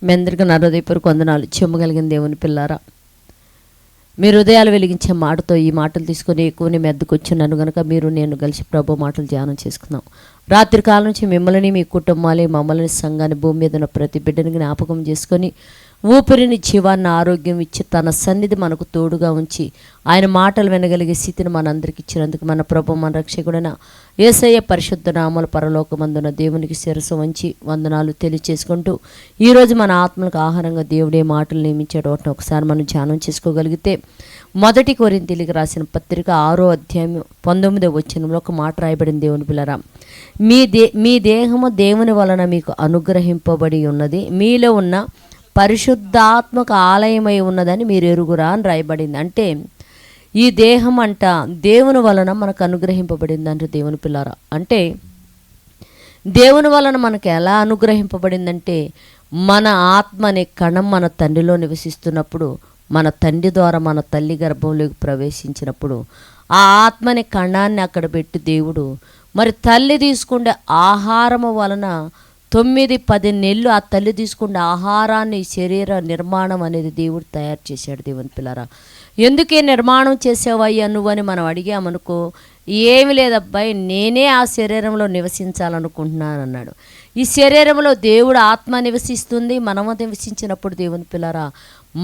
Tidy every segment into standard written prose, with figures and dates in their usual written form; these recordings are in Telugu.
మీ అందరికీ నా హృదయపూర్వక వందనాలు. చెమ్మగలిగిన దేవుని పిల్లారా, మీరు హృదయాలు వెలిగించే మాటతో ఈ మాటలు తీసుకొని ఎక్కువనే మెద్దకు వచ్చినాను కనుక మీరు నేను కలిసి ప్రభు మాటలు ధ్యానం చేసుకుందాం. రాత్రి కాలం నుంచి మిమ్మల్ని, మీ కుటుంబాన్ని, మమ్మల్ని, సంఘాన్ని, భూమి మీద ఉన్న ప్రతి బిడ్డని జ్ఞాపకం చేసుకొని ఊపిరిని, జీవాన్ని, ఆరోగ్యం ఇచ్చి తన సన్నిధి మనకు తోడుగా ఉంచి ఆయన మాటలు వినగలిగే స్థితిని మనందరికి ఇచ్చినందుకు మన ప్రభు, మన రక్షకుడైన యేసయ్య పరిశుద్ధ నామముల పరలోకమందున దేవునికి శిరస్సు వంచి వందనాలు తెలియచేసుకుంటూ ఈరోజు మన ఆత్మలకు ఆహారంగా దేవుడే మాటలు నియమించాడు. వాటిని ఒకసారి మనం ధ్యానం చేసుకోగలిగితే 1 కొరింథీయులకు రాసిన పత్రిక 6వ అధ్యాయం 19వ వచనంలో ఒక మాట రాయబడింది. దేవుని పిల్లరా, మీ దేహము దేవుని వలన మీకు అనుగ్రహింపబడి ఉన్నది, మీలో ఉన్న పరిశుద్ధాత్మక ఆలయమై ఉన్నదని మీరు ఎరుగురా అని రాయబడింది. అంటే ఈ దేహం అంట దేవుని వలన మనకు అనుగ్రహింపబడింది అంటే దేవుని పిల్లారా. అంటే దేవుని వలన మనకు ఎలా అనుగ్రహింపబడిందంటే మన ఆత్మ అనే కణం మన తండ్రిలో నివసిస్తున్నప్పుడు, మన తండ్రి ద్వారా మన తల్లి గర్భంలోకి ప్రవేశించినప్పుడు ఆ ఆత్మ అనే కణాన్ని అక్కడ పెట్టి దేవుడు మరి తల్లి తీసుకుండే ఆహారము వలన 9-10 నెలలు ఆ తల్లి తీసుకునే ఆహారాన్ని, శరీర నిర్మాణం అనేది దేవుడు తయారు చేశాడు. దేవుని పిల్లరా, ఎందుకే నిర్మాణం చేసావయ్యా నువ్వని మనం అడిగామనుకో, ఏమి లేదబ్బాయి, నేనే ఆ శరీరంలో నివసించాలనుకుంటున్నాను అన్నాడు. ఈ శరీరంలో దేవుడు ఆత్మ నివసిస్తుంది. మనము నివసించినప్పుడు దేవుని పిల్లరా,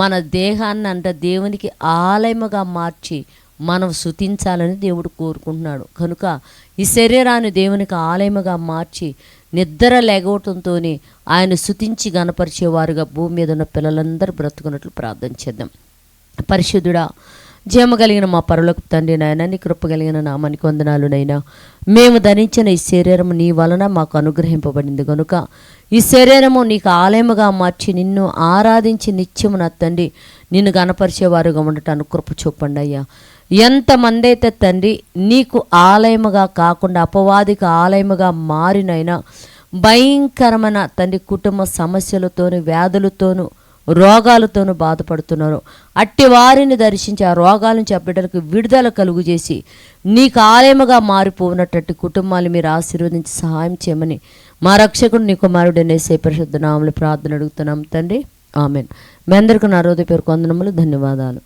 మన దేహాన్ని అంట దేవునికి ఆలయముగా మార్చి మనం స్తుతించాలని దేవుడు కోరుకుంటున్నాడు. కనుక ఈ శరీరాన్ని దేవునికి ఆలయముగా మార్చి నిద్ర లేగవటంతో ఆయన స్తుతించి గణపరిచేవారుగా భూమి మీద ఉన్న పిల్లలందరూ బ్రతుకున్నట్లు ప్రార్థన చేద్దాం. పరిశుద్ధుడా, జీవము కలిగిన మా పరలోకపు తండ్రి నాయన, నీ కృప కలిగిన నామానికి వందనాలు నైనా. మేము ధరించిన ఈ శరీరము నీ వలన మాకు అనుగ్రహింపబడింది కనుక ఈ శరీరము నీకు ఆలయముగా మార్చి నిన్ను ఆరాధించి నిత్యము నా తండ్రి నిన్ను గణపరిచేవారుగా ఉండటానికి కృప చూపండి అయ్యా. ఎంతమంది అయితే తండ్రి నీకు ఆలయముగా కాకుండా అపవాదికి ఆలయముగా మారినైనా భయంకరమైన తండ్రి కుటుంబ సమస్యలతోనూ, వ్యాధులతోనూ, రోగాలతోనూ బాధపడుతున్నారు, అట్టి వారిని దర్శించి ఆ రోగాల నుంచి ఆ బిడ్డలకు విడుదల కలుగు చేసి నీకు ఆలయముగా మారిపోయినటువంటి కుటుంబాలు మీరు ఆశీర్వదించి సహాయం చేయమని మా రక్షకుడు నీ కుమారుడైన యేసయ్య పరిశుద్ధ నామములో ప్రార్థన అడుగుతున్నాం తండ్రి, ఆమెన్. మీ అందరికీ నా హృదయపూర్వక వందనములు, ధన్యవాదాలు.